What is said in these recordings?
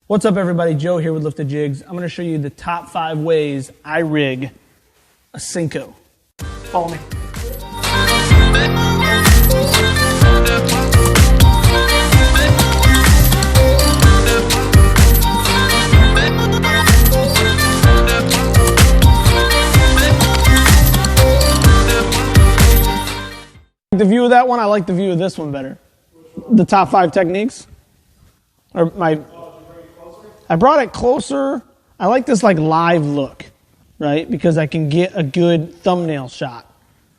What's up, everybody? Joe here with Lifted Jigs. I'm going to show you the top 5 ways I rig a Senko. Follow me. The view of that one, I like the view of this one better. The top 5 techniques. I brought it closer. I like this like live look, right? Because I can get a good thumbnail shot.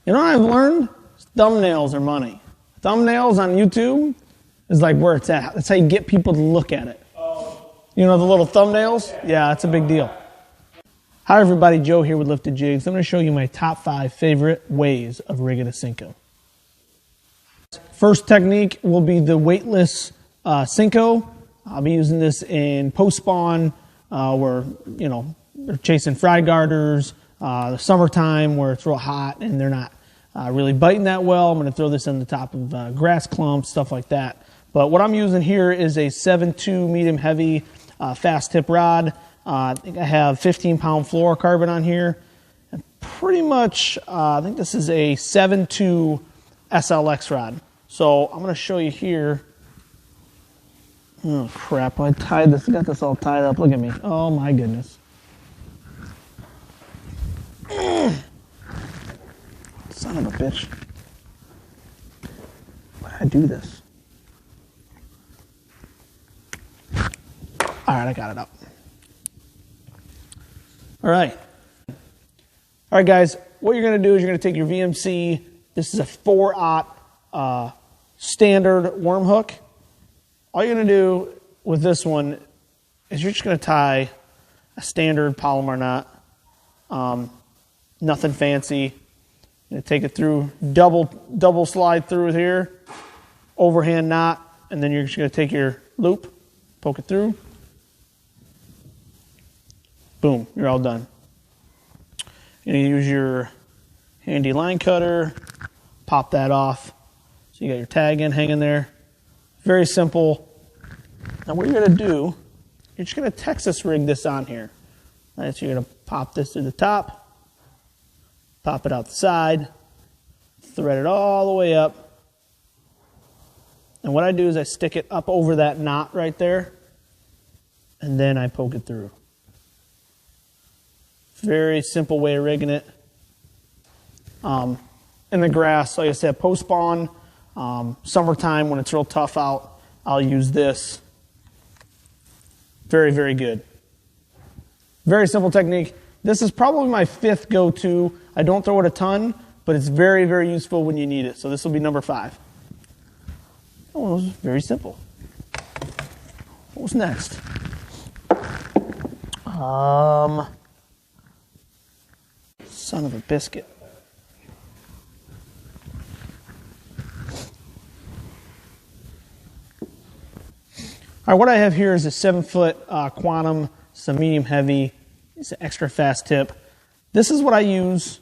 You know what I've learned? Thumbnails are money. Thumbnails on YouTube is like where it's at. That's how you get people to look at it. You know the little thumbnails? Yeah, that's a big deal. Hi everybody, Joe here with Lifted Jigs. I'm going to show you my top 5 favorite ways of rigging a Senko. First technique will be the weightless Senko. I'll be using this in post-spawn where, you know, they're chasing fry garters, the summertime where it's real hot and they're not really biting that well. I'm going to throw this on the top of grass clumps, stuff like that. But what I'm using here is a 7.2 medium heavy fast tip rod. I think I have 15-pound fluorocarbon on here. And pretty much, I think this is a 7.2 SLX rod. So I'm going to show you here. Oh crap, I got this all tied up. Look at me. Oh my goodness. Son of a bitch. Why did I do this? Alright, I got it up. Alright, guys, what you're going to do is you're going to take your VMC. This is a 4/0 standard worm hook. All you're going to do with this one is you're just going to tie a standard Palomar knot. Nothing fancy. You're going to take it through, double slide through here, overhand knot, and then you're just going to take your loop, poke it through. Boom, you're all done. You're going to use your handy line cutter, pop that off. So you got your tag in hanging there. Very simple. Now what you're going to do, you're just going to Texas rig this on here. Right, so you're going to pop this through the top, pop it out the side, thread it all the way up. And what I do is I stick it up over that knot right there, and then I poke it through. Very simple way of rigging it. In the grass, like I said, post-spawn, summertime when it's real tough out, I'll use this. Very, very good. Very simple technique. This is probably my 5th go-to. I don't throw it a ton, but it's very, very useful when you need it. So this will be number 5. Oh, it was very simple. What was next? Son of a biscuit. All right, what I have here is a 7-foot Quantum. It's a medium heavy. It's an extra fast tip. This is what I use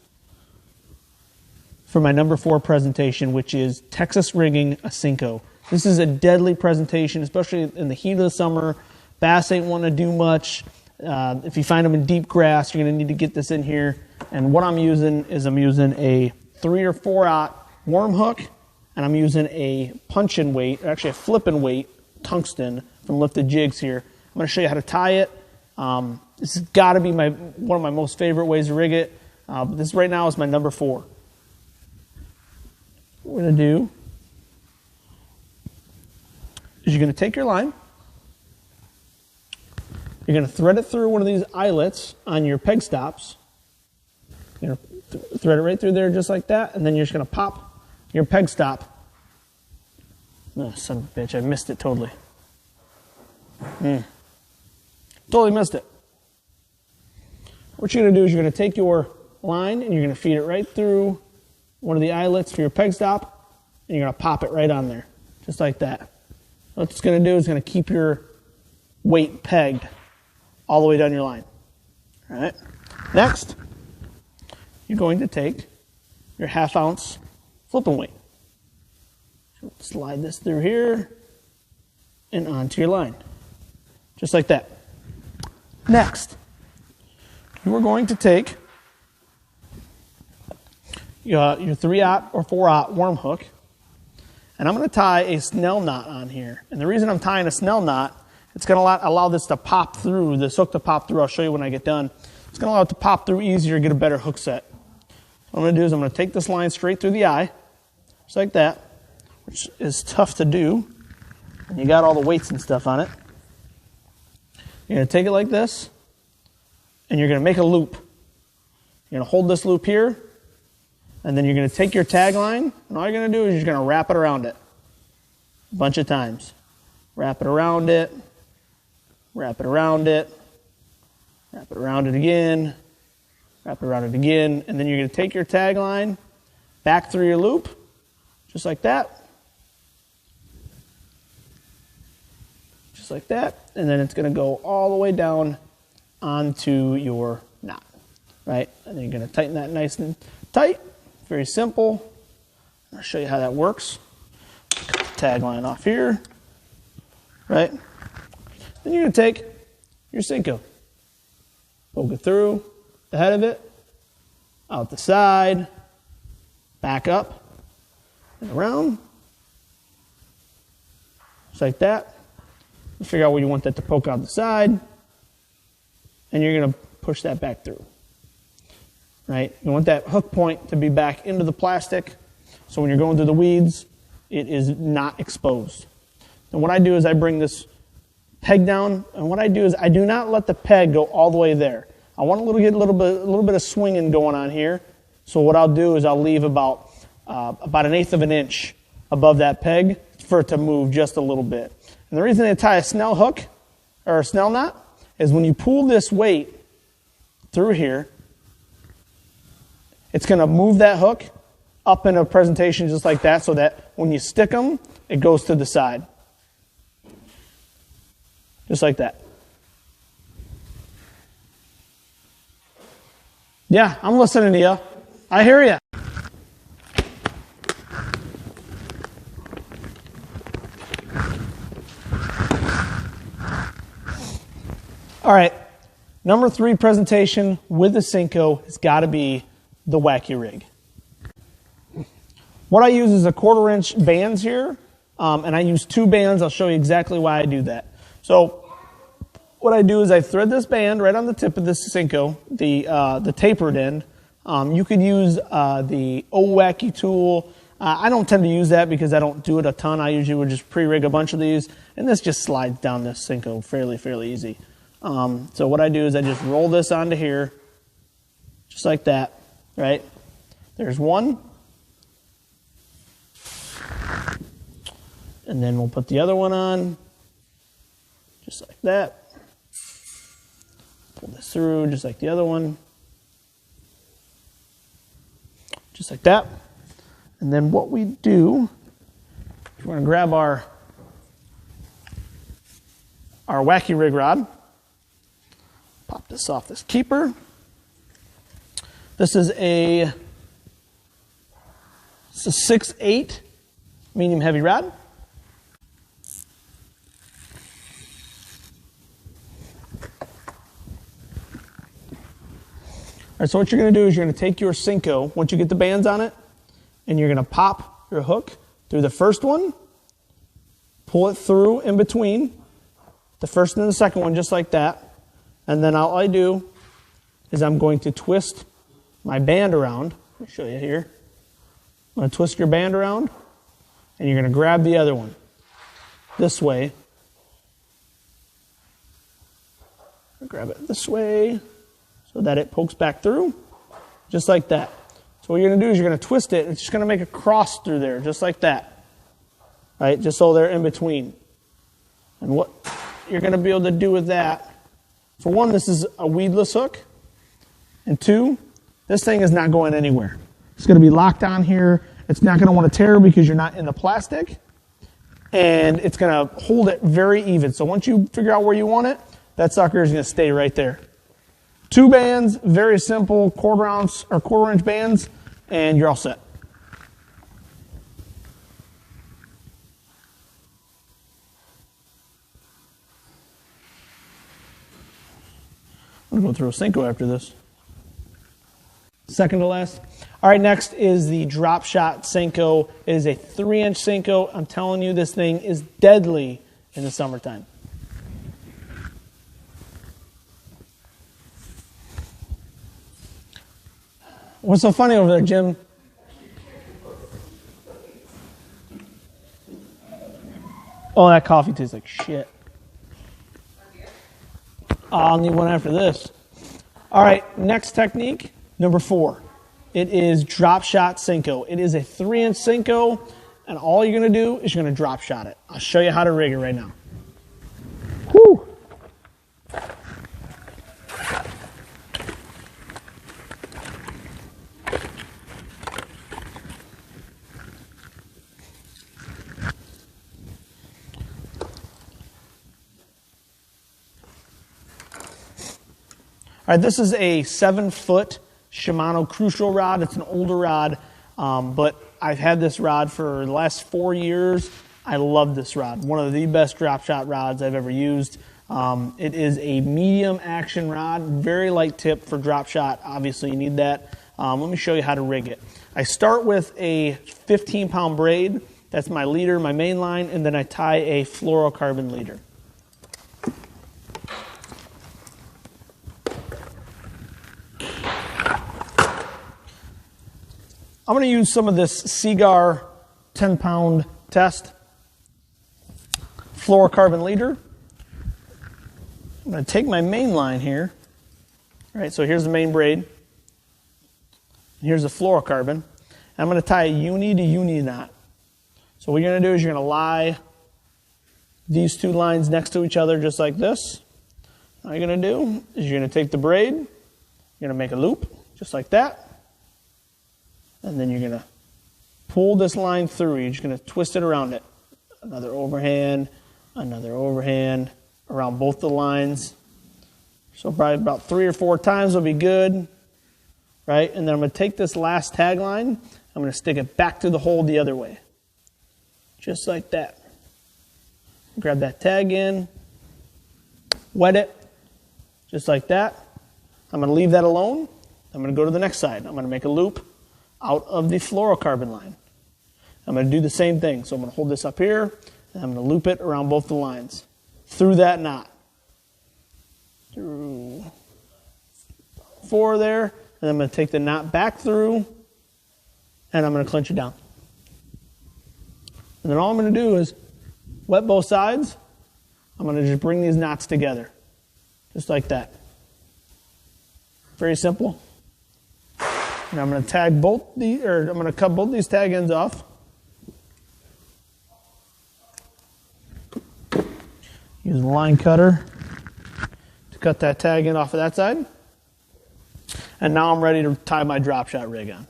for my number 4 presentation, which is Texas rigging a Senko. This is a deadly presentation, especially in the heat of the summer. Bass ain't wanting to do much. If you find them in deep grass, you're going to need to get this in here. And what I'm using is I'm using a 3 or 4/0 worm hook, and I'm using a punch-in weight, or actually a flip-in weight, tungsten from Lifted Jigs here. I'm going to show you how to tie it. This has got to be one of my most favorite ways to rig it. But this right now is my number 4. What we're going to do is you're going to take your line. You're going to thread it through one of these eyelets on your peg stops. You're going to thread it right through there just like that, and then you're just going to pop your peg stop. Oh, son of a bitch, I missed it totally. Totally missed it. What you're going to do is you're going to take your line and you're going to feed it right through one of the eyelets for your peg stop, and you're going to pop it right on there, just like that. What it's going to do is going to keep your weight pegged all the way down your line. All right. Next, you're going to take your 1/2 ounce flipping weight. Slide this through here and onto your line. just like that. Next, you are going to take your 3/0 or 4/0 worm hook, and I'm going to tie a snell knot on here. And the reason I'm tying a snell knot, it's going to allow this to pop through, this hook to pop through. I'll show you when I get done. It's going to allow it to pop through easier, get a better hook set. What I'm going to do is I'm going to take this line straight through the eye, just like that, which is tough to do. And you got all the weights and stuff on it. You're going to take it like this, and you're going to make a loop. You're going to hold this loop here, and then you're going to take your tag line, and all you're going to do is you're going to wrap it around it a bunch of times. Wrap it around it, wrap it around it, wrap it around it again, wrap it around it again, and then you're going to take your tag line back through your loop, just like that. Just like that, and then it's going to go all the way down onto your knot, right? And then you're going to tighten that nice and tight. Very simple. I'll show you how that works. Cut the tag line off here, right? Then you're going to take your Senko, poke it through the head of it, out the side, back up, and around, just like that. You figure out where you want that to poke out the side, and you're going to push that back through. Right? You want that hook point to be back into the plastic, so when you're going through the weeds, it is not exposed. And what I do is I bring this peg down, and what I do is I do not let the peg go all the way there. I want to get a little bit of swinging going on here. So what I'll do is I'll leave about 1/8 of an inch above that peg for it to move just a little bit. And the reason they tie a snell hook or a snell knot is when you pull this weight through here, it's going to move that hook up in a presentation just like that, so that when you stick them, it goes to the side. Just like that. Yeah, I'm listening to you. I hear you. All right, number 3 presentation with the Senko has got to be the Wacky rig. What I use is a 1/4 inch bands here, and I use 2 bands. I'll show you exactly why I do that. So what I do is I thread this band right on the tip of this Senko, the tapered end. You could use the Wacky tool. I don't tend to use that because I don't do it a ton. I usually would just pre-rig a bunch of these, and this just slides down this Senko fairly easy. So what I do is I just roll this onto here, just like that, right? There's one. And then we'll put the other one on, just like that. Pull this through, just like the other one. Just like that. And then what we do, we're going to grab our Wacky rig rod. Pop this off this keeper. This is a 6/8 medium heavy rod. All right, so what you're going to do is you're going to take your Senko, once you get the bands on it, and you're going to pop your hook through the first one, pull it through in between the first and the second one, just like that. And then all I do is I'm going to twist my band around. Let me show you here. I'm going to twist your band around, and you're going to grab the other one this way. Grab it this way so that it pokes back through, just like that. So what you're going to do is you're going to twist it. It's just going to make a cross through there, just like that. Right? Just so they're in between. And what you're going to be able to do with that, for one, this is a weedless hook. And 2, this thing is not going anywhere. It's going to be locked on here. It's not going to want to tear because you're not in the plastic. And it's going to hold it very even. So once you figure out where you want it, that sucker is going to stay right there. 2 bands, very simple 1/4 ounce or 1/4 inch bands, and you're all set. I'm going to go throw Senko after this. Second to last. All right, next is the drop shot Senko. It is a 3-inch Senko. I'm telling you, this thing is deadly in the summertime. What's so funny over there, Jim? Oh, that coffee tastes like shit. I'll need one after this. All right, next technique, number 4. It is drop shot Senko. It is a 3-inch Senko, and all you're going to do is you're going to drop shot it. I'll show you how to rig it right now. Woo! All right, this is a 7-foot Shimano Crucial rod. It's an older rod, but I've had this rod for the last 4 years. I love this rod. One of the best drop shot rods I've ever used. It is a medium action rod, very light tip for drop shot. Obviously, you need that. Let me show you how to rig it. I start with a 15-pound braid. That's my leader, my main line, and then I tie a fluorocarbon leader. I'm going to use some of this Seagar 10-pound test fluorocarbon leader. I'm going to take my main line here. All right, so here's the main braid. Here's the fluorocarbon. I'm going to tie a uni to uni knot. So what you're going to do is you're going to lie these 2 lines next to each other just like this. All you're going to do is you're going to take the braid, you're going to make a loop just like that. And then you're going to pull this line through. You're just going to twist it around it. Another overhand around both the lines. So probably about 3 or 4 times will be good. Right? And then I'm going to take this last tag line. I'm going to stick it back through the hole the other way. Just like that. Grab that tag in. Wet it. Just like that. I'm going to leave that alone. I'm going to go to the next side. I'm going to make a loop out of the fluorocarbon line. I'm going to do the same thing. So I'm going to hold this up here, and I'm going to loop it around both the lines. Through that knot. Through 4 there, and then I'm going to take the knot back through, and I'm going to clinch it down. And then all I'm going to do is wet both sides. I'm going to just bring these knots together. Just like that. Very simple. And I'm going to I'm going to cut both these tag ends off. Use the line cutter to cut that tag end off of that side. And now I'm ready to tie my drop shot rig on.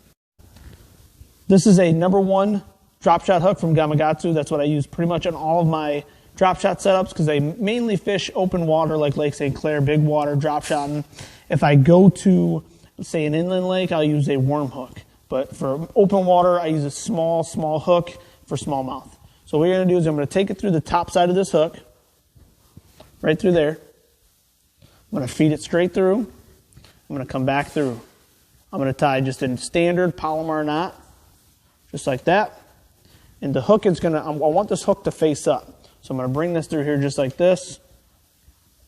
This is a number 1 drop shot hook from Gamakatsu. That's what I use pretty much on all of my drop shot setups because I mainly fish open water like Lake St. Clair, big water drop shotting. If I go to say an inland lake, I'll use a worm hook. But for open water, I use a small hook for smallmouth. So what you're going to do is I'm going to take it through the top side of this hook, right through there. I'm going to feed it straight through. I'm going to come back through. I'm going to tie just a standard Palomar knot, just like that. And the hook is going to, I want this hook to face up. So I'm going to bring this through here just like this.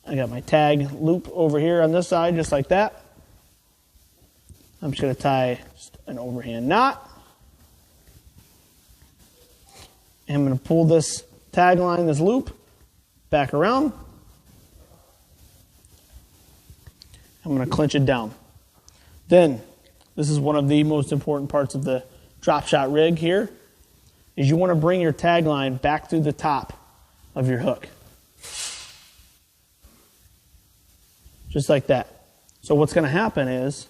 I got my tag loop over here on this side, just like that. I'm just going to tie an overhand knot. And I'm going to pull this tag line, this loop, back around. I'm going to clinch it down. Then, this is one of the most important parts of the drop shot rig here, is you want to bring your tag line back through the top of your hook. Just like that. So what's going to happen is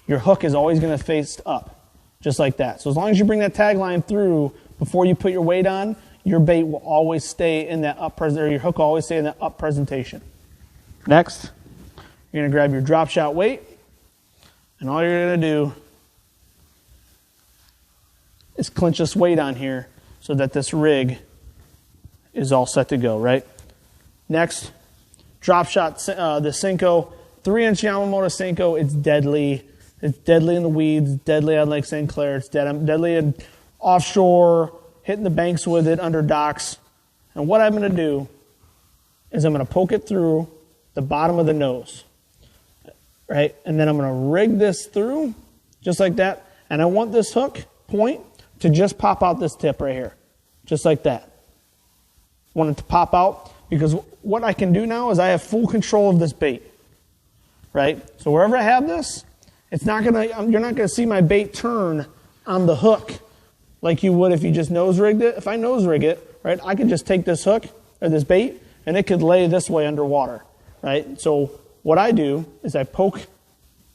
your hook is always going to face up, just like that. So as long as you bring that tag line through before you put your weight on, your bait will always stay in that up presentation, or your hook will always stay in that up presentation. Next, you're going to grab your drop shot weight, and all you're going to do is clinch this weight on here so that this rig is all set to go, right? Next, drop shot the Senko 3-inch Yamamoto Senko, it's deadly. It's deadly in the weeds, deadly on Lake St. Clair, it's deadly in offshore, hitting the banks with it under docks. And what I'm going to do is I'm going to poke it through the bottom of the nose, right? And then I'm going to rig this through just like that. And I want this hook point to just pop out this tip right here, just like that. I want it to pop out because what I can do now is I have full control of this bait, right? So wherever I have this, it's not gonna, you're not gonna see my bait turn on the hook like you would if you just nose rigged it. If I nose rig it, right, I could just take this hook or this bait and it could lay this way underwater, right? So what I do is I poke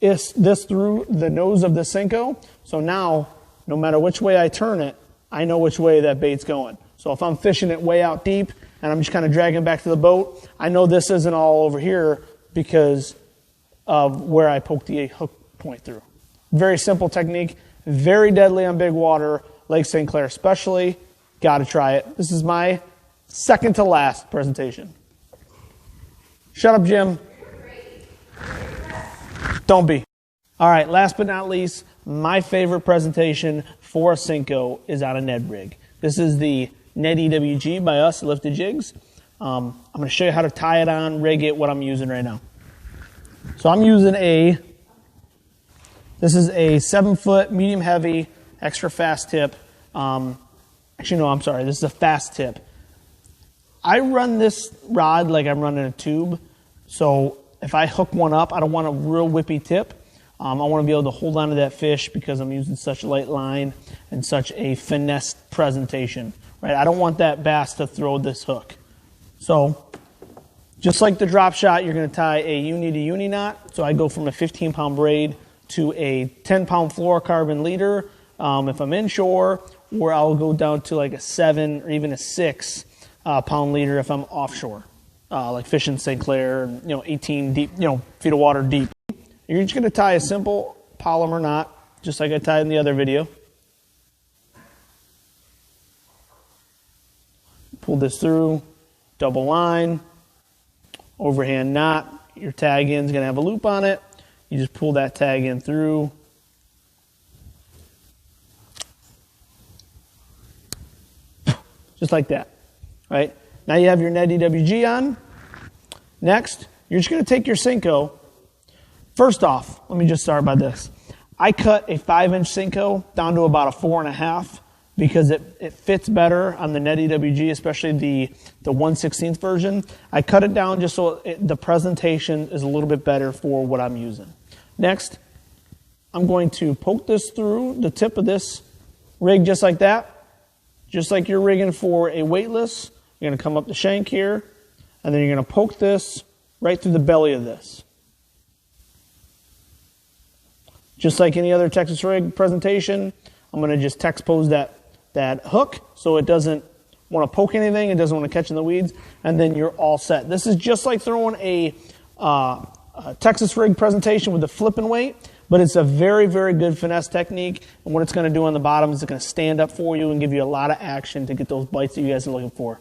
this through the nose of the Senko. So now, no matter which way I turn it, I know which way that bait's going. So if I'm fishing it way out deep and I'm just kind of dragging back to the boat, I know this isn't all over here because of where I poked the hook point through. Very simple technique, very deadly on big water, Lake St. Clair especially. Got to try it. This is my second to last presentation. Shut up, Jim. Don't be. All right, last but not least, my favorite presentation for a Senko is out of Ned Rig. This is the Ned Ewg by us, Lifted Jigs. I'm going to show you how to tie it on, rig it, what I'm using right now. So I'm using this is a 7-foot, medium heavy, extra fast tip. Actually, no, I'm sorry, this is a fast tip. I run this rod like I'm running a tube. So if I hook one up, I don't want a real whippy tip. I want to be able to hold on to that fish because I'm using such a light line and such a finesse presentation, right? I don't want that bass to throw this hook. So just like the drop shot, you're going to tie a uni to uni knot. So I go from a 15-pound braid to a 10-pound fluorocarbon leader if I'm inshore, or I'll go down to like a 7 or even a 6-pound leader if I'm offshore, like fishing St. Clair, 18 deep, feet of water deep. You're just going to tie a simple polymer knot, just like I tied in the other video. Pull this through, double line, overhand knot. Your tag end is going to have a loop on it. You just pull that tag in through. Just like that, right? Now you have your Ned Ewg on. Next, you're just going to take your Senko. First off, let me just start by this. I cut a 5-inch Senko down to about a 4.5 because it fits better on the Ned Ewg, especially the 1/16 version. I cut it down just so the presentation is a little bit better for what I'm using. Next, I'm going to poke this through the tip of this rig just like that. Just like you're rigging for a weightless, you're going to come up the shank here, and then you're going to poke this right through the belly of this. Just like any other Texas rig presentation, I'm going to just text pose that hook so it doesn't want to poke anything, it doesn't want to catch in the weeds, and then you're all set. This is just like throwing a Texas rig presentation with the flipping weight, but it's a very, very good finesse technique, and what it's going to do on the bottom is it's going to stand up for you and give you a lot of action to get those bites that you guys are looking for.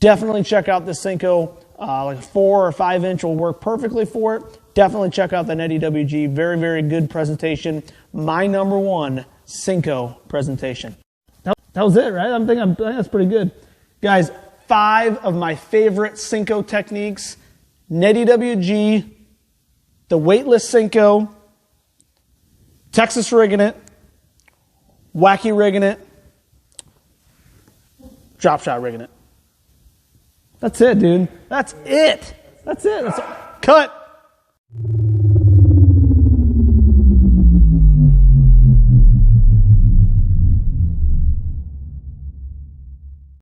Definitely check out this Senko. Like a 4 or 5-inch will work perfectly for it. Definitely check out the Ned Ewg. Very, very good presentation. My number one Senko presentation. That was it, right? I think that's pretty good. Guys, 5 of my favorite Senko techniques. Ned Ewg, the weightless Senko, Texas rigging it, Wacky rigging it, drop shot rigging it. That's it, dude. That's it. That's it. Cut.